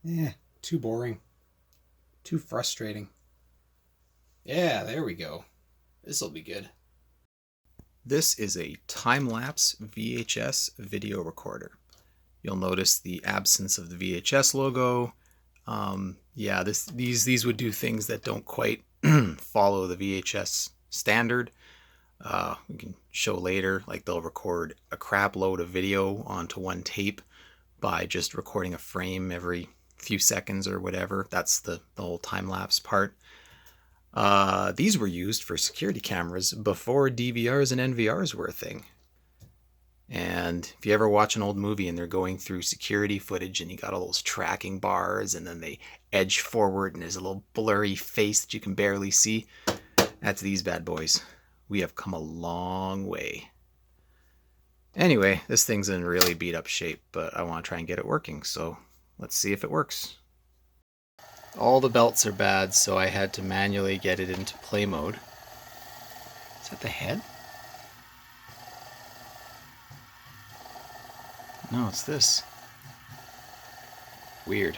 Too boring. Too frustrating. Yeah, there we go. This'll be good. This is a time-lapse VHS video recorder. You'll notice the absence of the VHS logo. Yeah, these would do things that don't quite follow the VHS standard. We can show later, like they'll record a crap load of video onto one tape by just recording a frame every few seconds or whatever. That's the whole time-lapse part. These were used for security cameras before DVRs and NVRs were a thing. And if you ever watch an old movie and they're going through security footage and you got all those tracking bars and then they edge forward and there's a little blurry face that you can barely see, that's these bad boys. We have come a long way. Anyway, this thing's in really beat up shape, but I want to try and get it working, so let's see if it works. All the belts are bad, so I had to manually get it into play mode. Is that the head? No, it's this. Weird.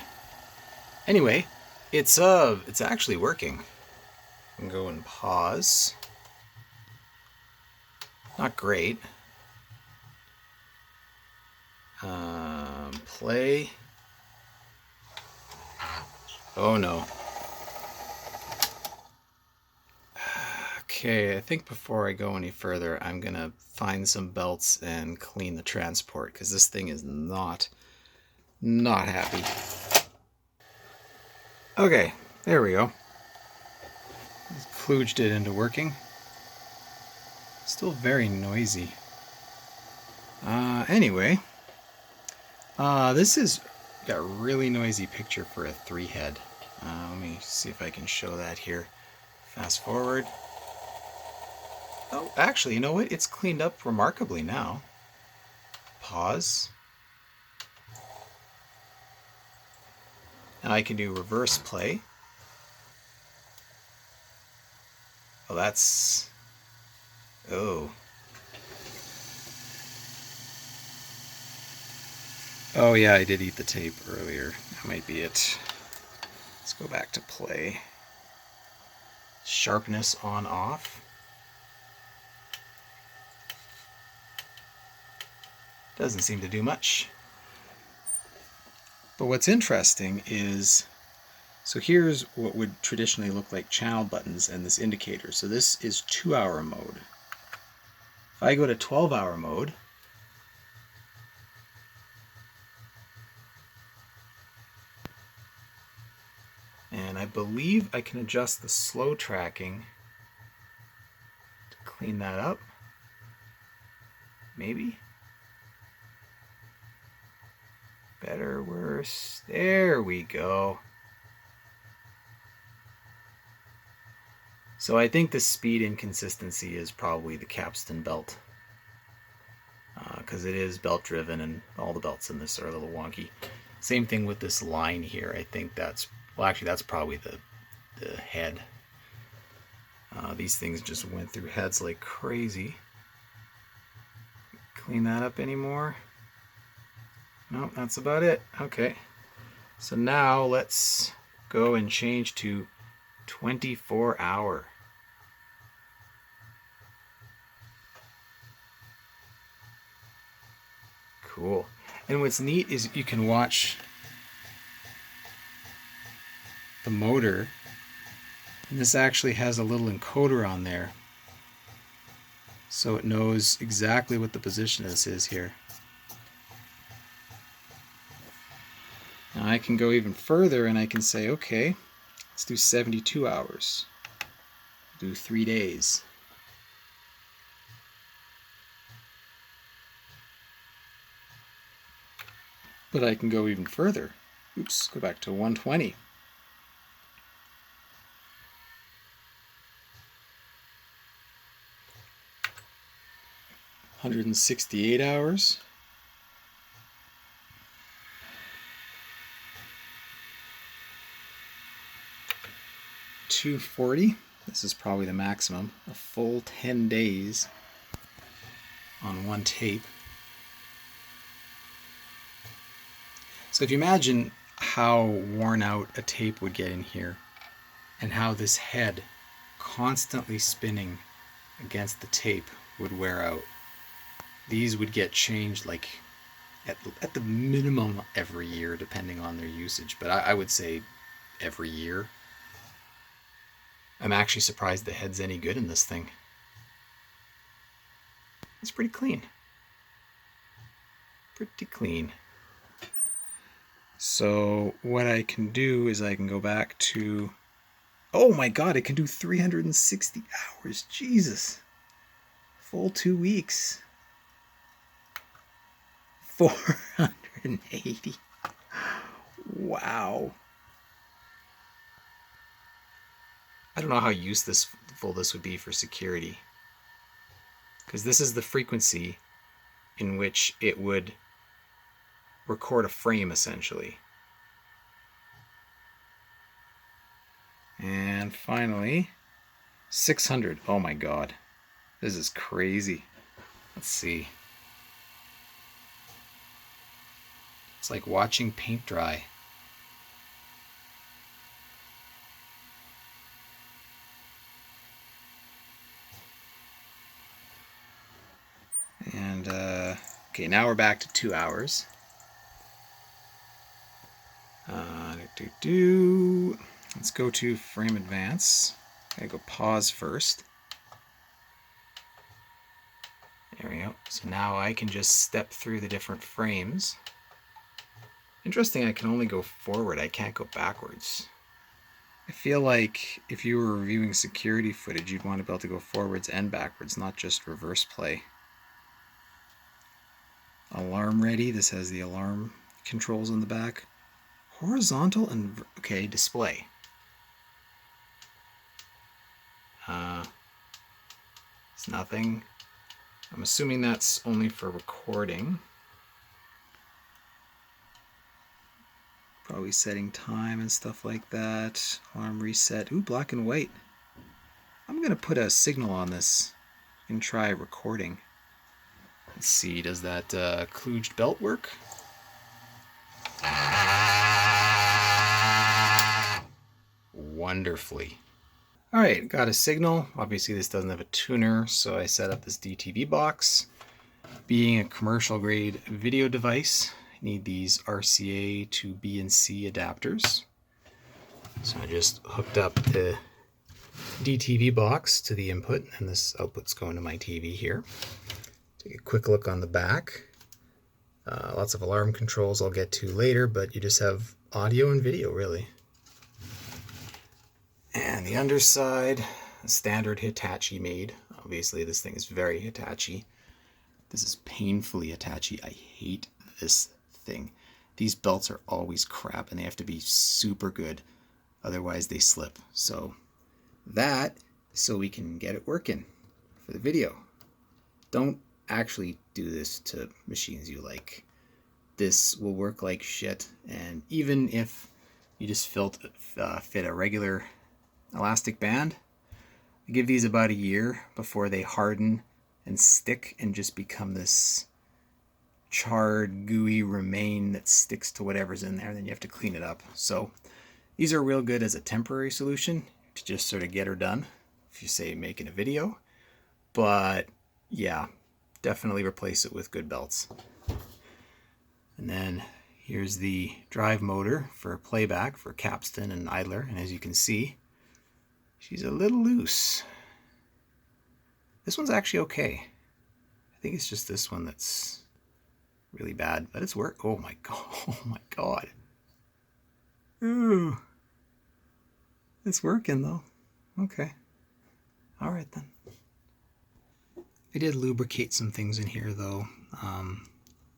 Anyway, it's actually working. I can go and pause. Not great. Play. Oh no. Okay, I think before I go any further, I'm gonna find some belts and clean the transport, because this thing is not happy. Okay, there we go. Kludged it into working. Still very noisy. Anyway, this is got a really noisy picture for a 3-head. Let me see if I can show that here. Fast forward. Oh, actually, you know what? It's cleaned up remarkably now. Pause. Now I can do reverse play. Oh, that's... Oh. Oh yeah, I did eat the tape earlier. That might be it. Let's go back to play. Sharpness on off. Doesn't seem to do much. But what's interesting is, so here's what would traditionally look like channel buttons and this indicator. So this is 2-hour mode. If I go to 12-hour mode, and I believe I can adjust the slow tracking to clean that up. Maybe? Better, worse. There we go. So I think the speed inconsistency is probably the capstan belt. Because it is belt driven and all the belts in this are a little wonky. Same thing with this line here. I think that's, well actually that's probably the head. These things just went through heads like crazy. Clean that up anymore? No, that's about it. Okay. So now let's go and change to 24-hour. Cool. And what's neat is you can watch the motor, and this actually has a little encoder on there, so it knows exactly what the position of this is here. Now I can go even further and I can say, okay, let's do 72 hours. Do 3 days. But I can go even further. Oops, go back to 120. $168 hours. $240. This is probably the maximum. A full 10 days on one tape. So if you imagine, how worn out a tape would get in here, and how this head constantly spinning against the tape would wear out. These would get changed like at the minimum every year, depending on their usage, but I would say every year. I'm actually surprised the head's any good in this thing. It's pretty clean. Pretty clean. So what I can do is I can go back to, oh my god, it can do 360 hours. Jesus. Full 2 weeks. 480. Wow. I don't know how useful this would be for security, because this is the frequency in which it would record a frame, essentially. And finally, 600. Oh my god. This is crazy. Let's see. It's like watching paint dry. And, okay, now we're back to 2 hours. Let's go to frame advance. I gotta go pause first. There we go. So now I can just step through the different frames. Interesting, I can only go forward. I can't go backwards. I feel like if you were reviewing security footage, you'd want to be able to go forwards and backwards, not just reverse play. Alarm ready. This has the alarm controls on the back. Horizontal and, okay, display. It's nothing. I'm assuming that's only for recording. Probably setting time and stuff like that. Alarm reset. Ooh, black and white. I'm going to put a signal on this and try recording. Let's see, does that kludged belt work? Wonderfully. Alright, got a signal. Obviously this doesn't have a tuner, so I set up this DTV box. Being a commercial grade video device, I need these RCA to B and C adapters. So I just hooked up the DTV box to the input, and this output's going to my TV here. Take a quick look on the back. Lots of alarm controls I'll get to later, but you just have audio and video, really. And the underside, a standard Hitachi made. Obviously this thing is very Hitachi. This is painfully Hitachi. I hate this thing. These belts are always crap, and they have to be super good, otherwise they slip. So we can get it working for the video. Don't actually do this to machines you like. This will work like shit, and even if you just fit a regular elastic band, I give these about a year before they harden and stick and just become this charred, gooey remain that sticks to whatever's in there, and then you have to clean it up. So these are real good as a temporary solution to just sort of get her done if you say making a video, but yeah, definitely replace it with good belts. And then here's the drive motor for playback for capstan and idler, and as you can see, she's a little loose. This one's actually okay. I think it's just this one that's really bad, but it's work. Oh my god! Oh my god! Ooh, it's working though. Okay. All right then. I did lubricate some things in here though.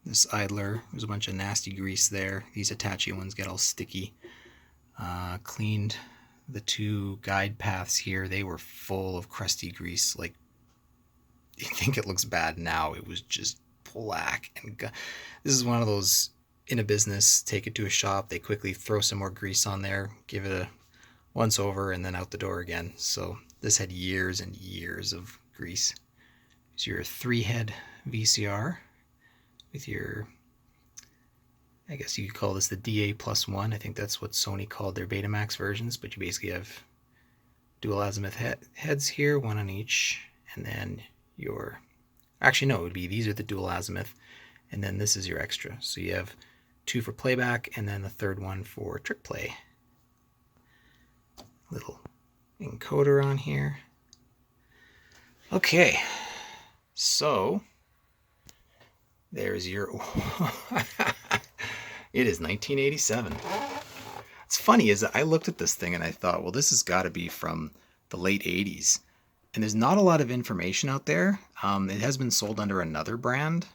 This idler, there's a bunch of nasty grease there. These Hitachi ones get all sticky. Cleaned the 2 guide paths here. They were full of crusty grease. Like, you think it looks bad now. It was just black. And this is one of those, in a business, take it to a shop, they quickly throw some more grease on there, give it a once over, and then out the door again. So this had years and years of grease. Here's your 3-head VCR with your I guess you could call this the DA+1. I think that's what Sony called their Betamax versions, but you basically have dual azimuth heads here, one on each, and then your, actually no, it would be, these are the dual azimuth, and then this is your extra. So you have two for playback, and then the third one for trick play. Little encoder on here. Okay, so there's your, it is 1987. What's funny is that I looked at this thing and I thought, well, this has got to be from the late 80s. And there's not a lot of information out there. It has been sold under another brand.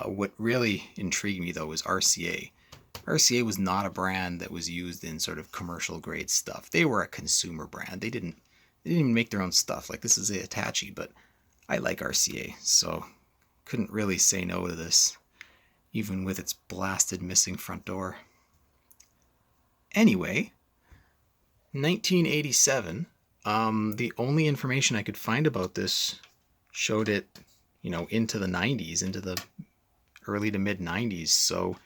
What really intrigued me, though, was RCA. RCA was not a brand that was used in sort of commercial grade stuff. They were a consumer brand. They didn't even make their own stuff. Like, this is a Hitachi, but I like RCA, so couldn't really say no to this, even with its blasted missing front door. Anyway, 1987, the only information I could find about this showed it, into the 90s, into the early to mid 90s. So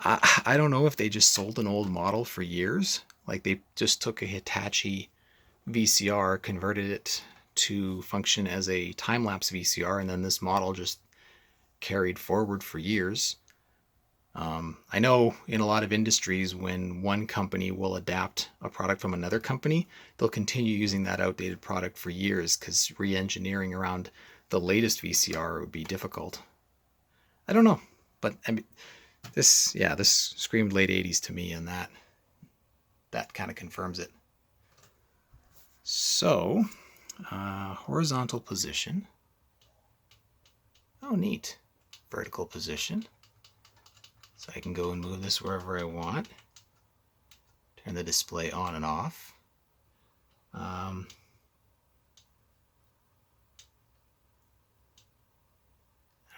I don't know if they just sold an old model for years. Like they just took a Hitachi VCR, converted it to function as a time-lapse VCR, and then this model just carried forward for years. I know in a lot of industries, when one company will adapt a product from another company, they'll continue using that outdated product for years because re-engineering around the latest VCR would be difficult. I don't know, but I mean, this screamed late 80s to me, and that kind of confirms it. So, horizontal position. Oh, neat. Vertical position. So I can go and move this wherever I want. Turn the display on and off. I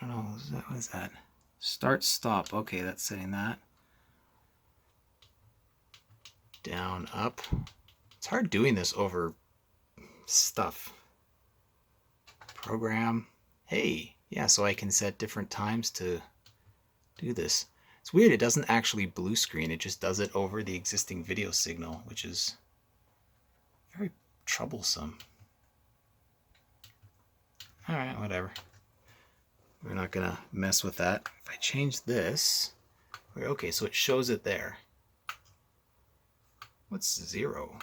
don't know, what is that? Start, stop. Okay, that's setting that. Down, up. It's hard doing this over stuff. Program. Hey, yeah, so I can set different times to do this. It's weird, it doesn't actually blue screen, it just does it over the existing video signal, which is very troublesome. Alright, whatever. We're not gonna mess with that. If I change this, okay, so it shows it there. What's 0?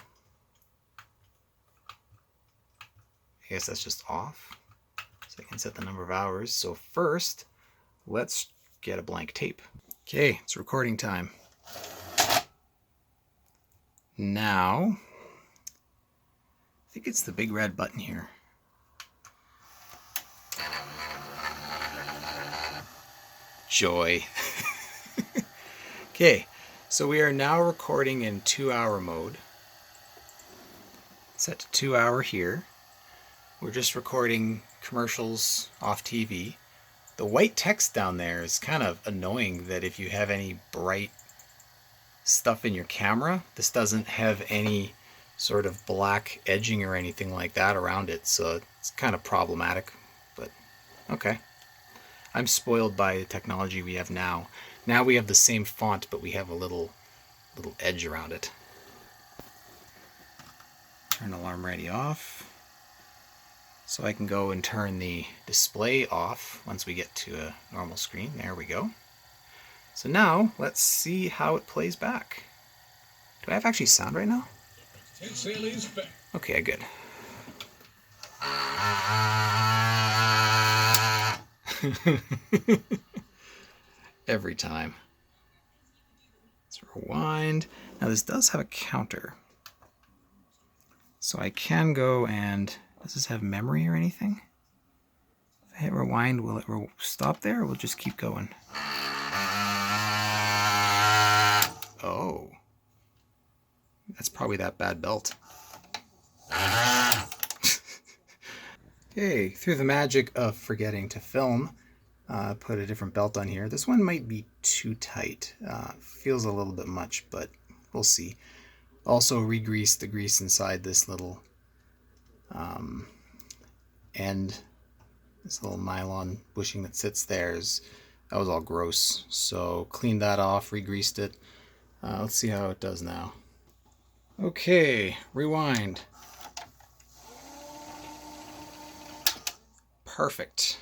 I guess that's just off. So I can set the number of hours. So first, let's get a blank tape. Okay, it's recording time. Now, I think it's the big red button here. Joy. Okay, so we are now recording in 2-hour mode. Set to 2 hour here. We're just recording commercials off TV. The white text down there is kind of annoying that if you have any bright stuff in your camera, this doesn't have any sort of black edging or anything like that around it, so it's kind of problematic, but okay. I'm spoiled by the technology we have now. Now we have the same font, but we have a little edge around it. Turn alarm ready off. So I can go and turn the display off once we get to a normal screen. There we go. So now let's see how it plays back. Do I have actually sound right now? Okay, good. Every time. Let's rewind. Now this does have a counter. So I can go and... Does this have memory or anything? If I hit rewind, will it stop there, or will it just keep going? Oh. That's probably that bad belt. Okay, through the magic of forgetting to film, put a different belt on here. This one might be too tight. Feels a little bit much, but we'll see. Also re-greased the grease inside this little end. This little nylon bushing that sits there is That was all gross. So cleaned that off, re-greased it. Let's see how it does now. Okay, rewind. Perfect.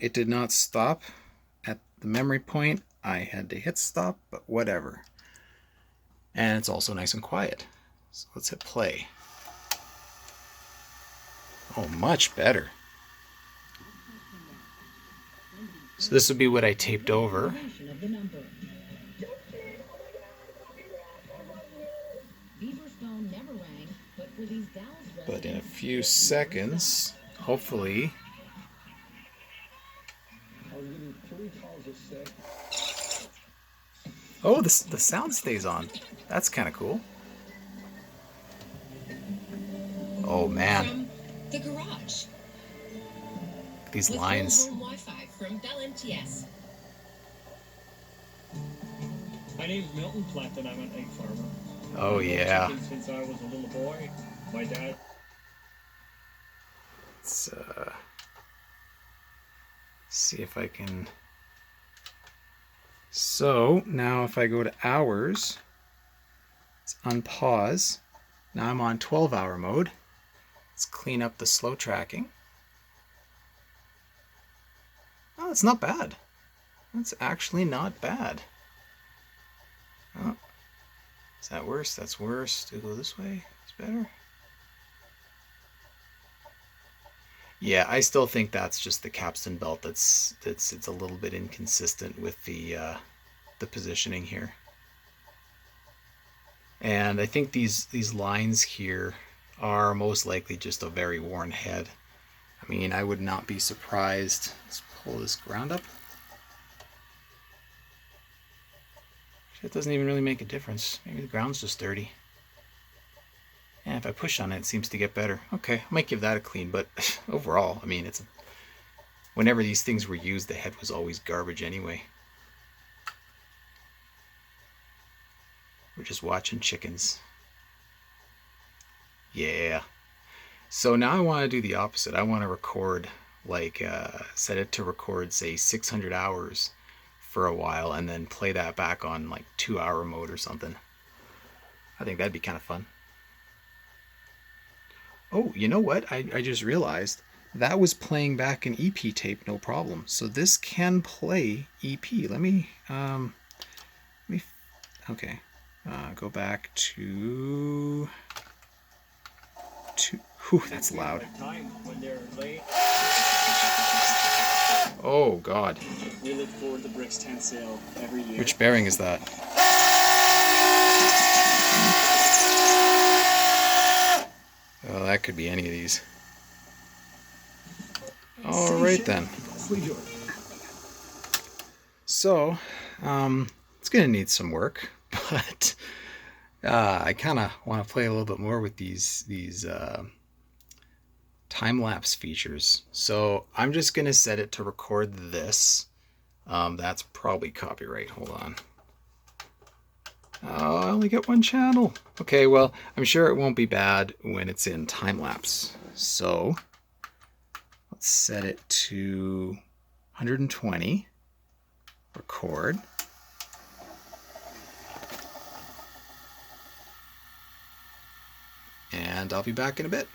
It did not stop at the memory point. I had to hit stop, but whatever. And it's also nice and quiet. So let's hit play. Oh, much better. So this would be what I taped over. But in a few seconds, hopefully... Oh, the sound stays on. That's kind of cool. Oh man. From the garage. These lines. With Wi-Fi from Bell MTS. My name's Milton Platt and I'm an egg farmer. Oh yeah. Since I was a little boy, my dad. Let's see if I can. So now if I go to hours, let's unpause. Now I'm on 12-hour mode. Let's clean up the slow tracking. Oh, it's not bad. That's actually not bad. Oh, is that worse? That's worse. To go this way, it's better. Yeah, I still think that's just the capstan belt. It's a little bit inconsistent with the positioning here. And I think these lines here are most likely just a very worn head. I mean, I would not be surprised. Let's pull this ground up. It doesn't even really make a difference. Maybe the ground's just dirty. And if I push on it, it seems to get better. Okay, I might give that a clean, but overall, I mean, whenever these things were used, the head was always garbage anyway. We're just watching chickens. Yeah. So now I want to do the opposite. I want to record, like, set it to record, say, 600 hours for a while, and then play that back on, like, 2-hour mode or something. I think that'd be kind of fun. Oh, you know what? I just realized that was playing back an EP tape, no problem. So this can play EP. Let me okay. Go back to whew, that's loud. Oh God. We look forward to Brick's tent sale every year. Which bearing is that? Oh, that could be any of these. All right then. So, it's gonna need some work, but I kind of want to play a little bit more with these time-lapse features. So I'm just gonna set it to record this. That's probably copyright. Hold on. Oh, I only get one channel. Okay, well, I'm sure it won't be bad when it's in time-lapse. So let's set it to 120. Record. And I'll be back in a bit.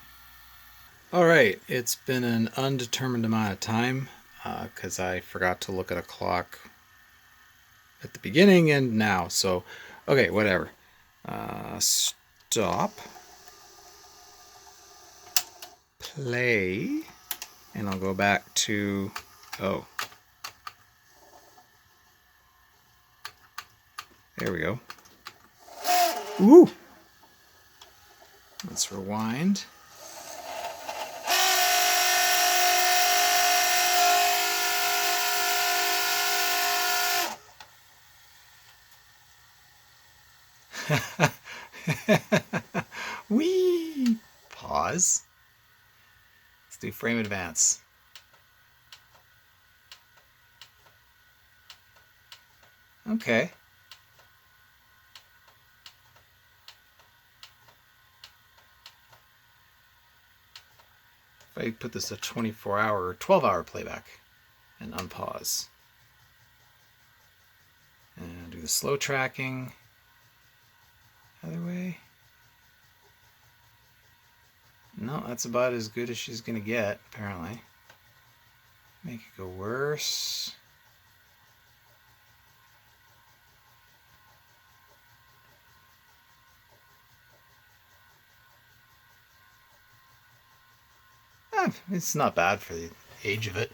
All right, it's been an undetermined amount of time because I forgot to look at a clock at the beginning and now. So, okay, whatever. Stop. Play. And I'll go back to, oh. There we go. Ooh! Let's rewind. Whee! Pause. Let's do frame advance. Okay. If I put this a 24-hour or 12-hour playback and unpause. slow tracking. Other way. No, that's about as good as she's gonna get, apparently. Make it go worse. It's not bad for the age of it.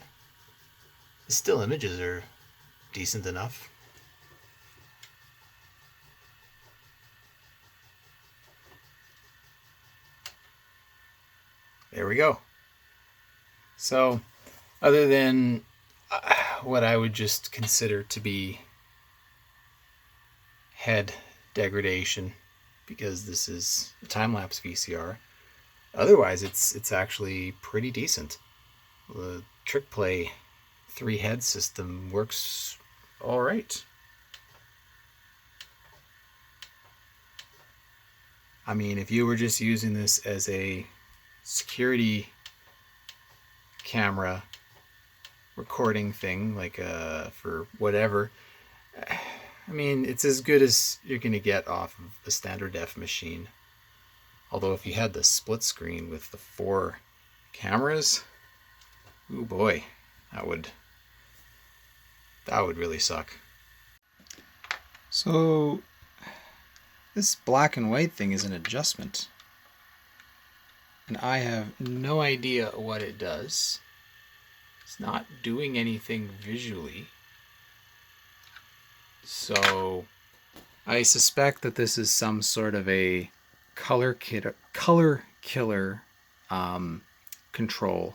The still images are decent enough. There we go. So, other than what I would just consider to be head degradation, because this is a time-lapse VCR, otherwise it's actually pretty decent. The Trick Play 3-head system works all right. I mean, if you were just using this as a security camera recording thing, like for whatever, I mean, it's as good as you're going to get off of a standard def machine. Although if you had the split screen with the 4 cameras, oh boy, that would really suck. So this black and white thing is an adjustment, and I have no idea what it does. It's not doing anything visually. So I suspect that this is some sort of a color killer control,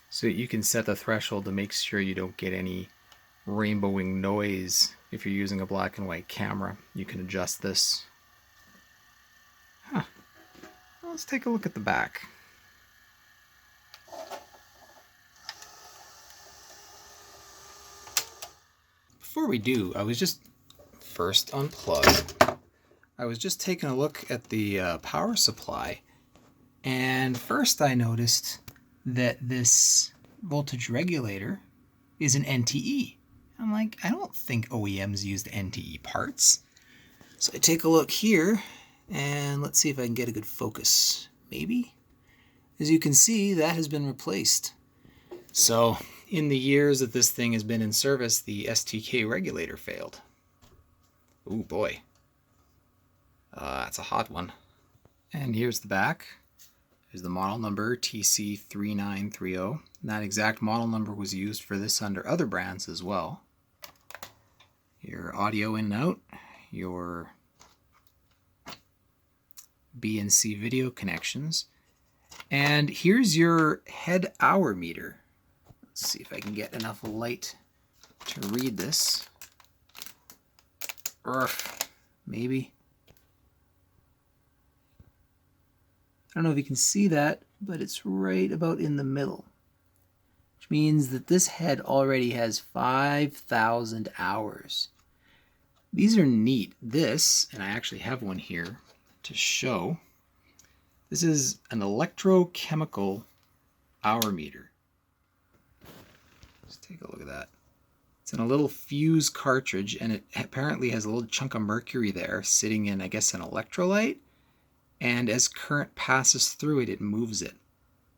so that you can set the threshold to make sure you don't get any rainbowing noise. If you're using a black and white camera, you can adjust this. Huh. Well, let's take a look at the back. Before we do, I was just first unplug. I was just taking a look at the power supply, and first I noticed that this voltage regulator is an NTE. I'm like, I don't think OEMs used NTE parts. So I take a look here, and let's see if I can get a good focus. Maybe? As you can see, that has been replaced. So in the years that this thing has been in service, the STK regulator failed. Ooh boy. That's a hot one. And here's the back. Here's the model number, TC3930. That exact model number was used for this under other brands as well. Your audio in and out, your B and C video connections, and here's your head hour meter. Let's see if I can get enough light to read this. Maybe. I don't know if you can see that, but it's right about in the middle, which means that this head already has 5,000 hours. These are neat. This, and I actually have one here to show, this is an electrochemical hour meter. Let's take a look at that. It's in a little fuse cartridge, and it apparently has a little chunk of mercury there sitting in, I guess, an electrolyte. And as current passes through it, it moves it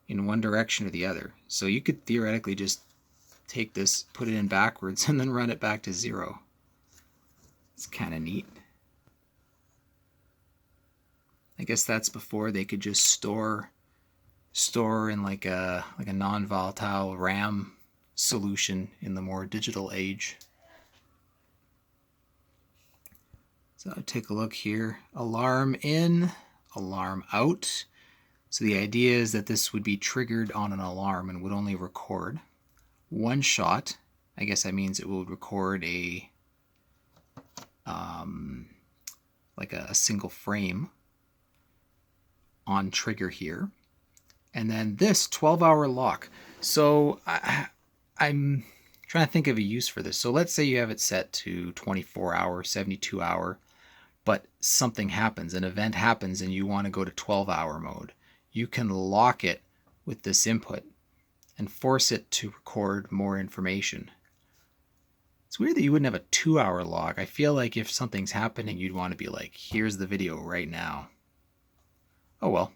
in one direction or the other. So you could theoretically just take this, put it in backwards, and then run it back to 0. It's kind of neat. I guess that's before they could just store in like a non-volatile RAM solution in the more digital age. So take a look here. Alarm in, alarm out. So the idea is that this would be triggered on an alarm and would only record one shot. I guess that means it will record a single frame on trigger here. And then this 12-hour lock. So I'm trying to think of a use for this. So let's say you have it set to 24-hour, 72-hour, but something happens, an event happens, and you want to go to 12-hour mode. You can lock it with this input and force it to record more information. It's weird that you wouldn't have a 2-hour log. I feel like if something's happening, you'd want to be like, here's the video right now. Oh well.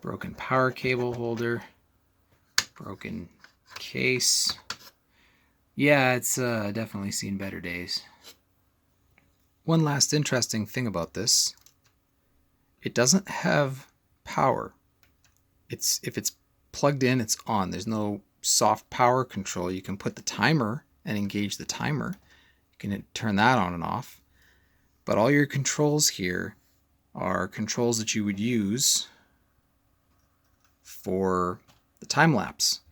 Broken power cable holder. Broken case. Yeah, it's definitely seen better days. One last interesting thing about this. It doesn't have power. If it's plugged in, it's on. There's no soft power control. You can put the timer and engage the timer. You can turn that on and off. But all your controls here are controls that you would use for the time lapse.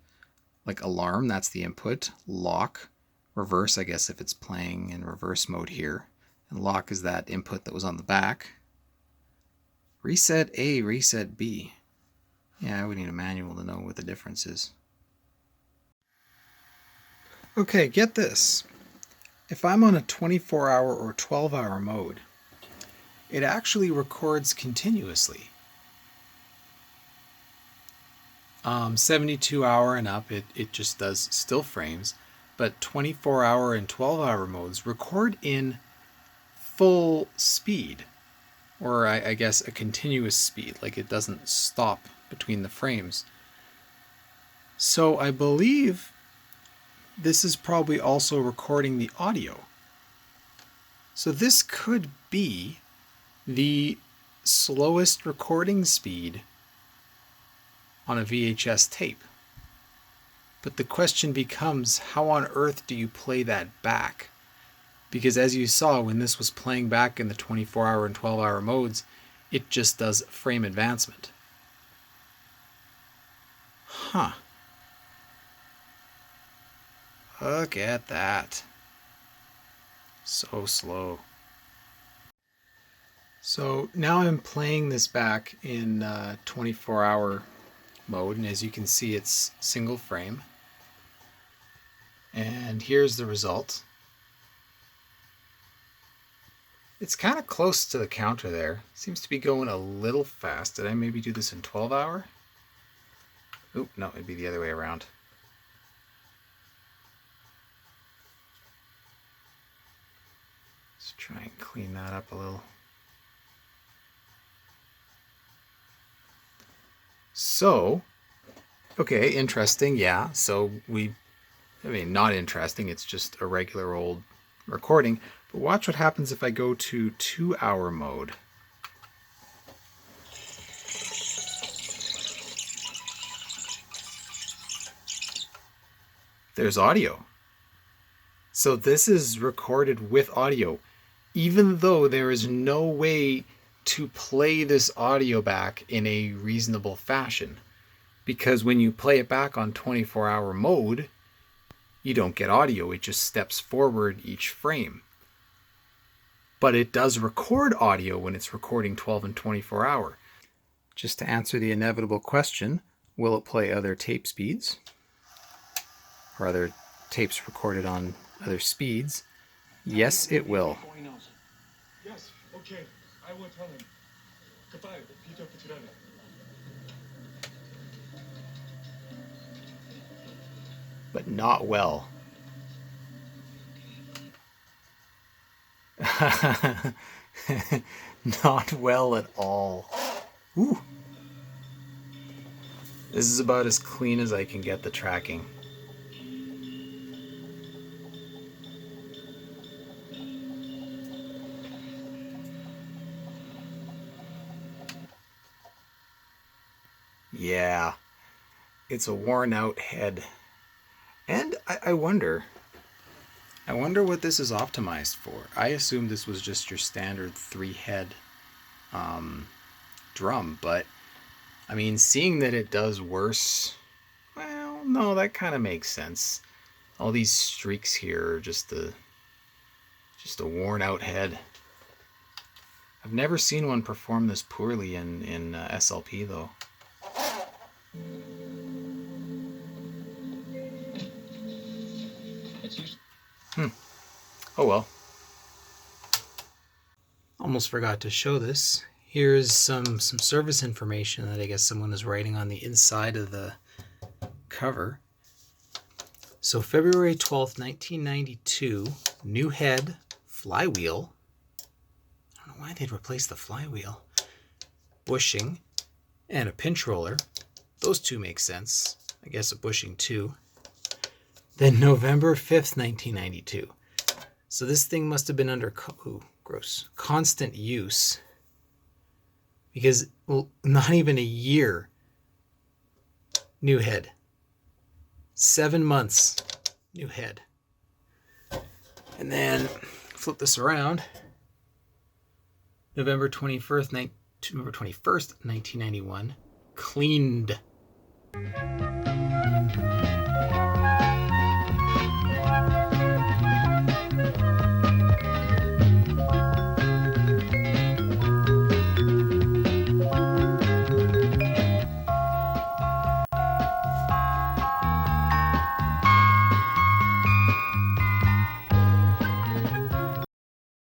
Like alarm, that's the input. Lock, reverse, I guess if it's playing in reverse mode here. And lock is that input that was on the back. Reset A, reset B. Yeah, I would need a manual to know what the difference is. Okay, get this. If I'm on a 24-hour or 12-hour mode, it actually records continuously. 72-hour and up, it just does still frames, but 24-hour and 12-hour modes record in full speed, or I guess a continuous speed, like it doesn't stop between the frames. So I believe this is probably also recording the audio. So this could be the slowest recording speed on a VHS tape. But the question becomes, how on earth do you play that back? Because as you saw, when this was playing back in the 24-hour and 12-hour modes, it just does frame advancement. Huh. Look at that. So slow. So now I'm playing this back in 24-hour mode, and as you can see, it's single frame. And here's the result. It's kind of close to the counter there. Seems to be going a little fast. Did I maybe do this in 12-hour? Oop, no, it'd be the other way around. Let's try and clean that up a little. So, okay, interesting, yeah. So not interesting, it's just a regular old recording. But watch what happens if I go to 2-hour mode. There's audio. So this is recorded with audio, even though there is no way to play this audio back in a reasonable fashion. Because when you play it back on 24-hour mode, you don't get audio, it just steps forward each frame. But it does record audio when it's recording 12 and 24-hour. Just to answer the inevitable question, will it play other tape speeds? Or other tapes recorded on other speeds? Yes, it will. Yes, okay. I will tell him. Goodbye, Peter Petrelli. But not well. Not well at all. Ooh. This is about as clean as I can get the tracking. Yeah, it's a worn out head. And I wonder what this is optimized for. I assumed this was just your standard 3-head drum, but I mean, seeing that it does worse, well, no, that kind of makes sense. All these streaks here are just a worn out head. I've never seen one perform this poorly in SLP though. Oh well. Almost forgot to show this. Here's some service information that I guess someone is writing on the inside of the cover. So February 12th, 1992, new head, flywheel. I don't know why they'd replace the flywheel. Bushing and a pinch roller. Those two make sense. I guess a bushing too. Then November 5th, 1992. So this thing must have been under constant use, because not even a year. New head. 7 months. New head. And then flip this around. November 21st, 1991. Cleaned.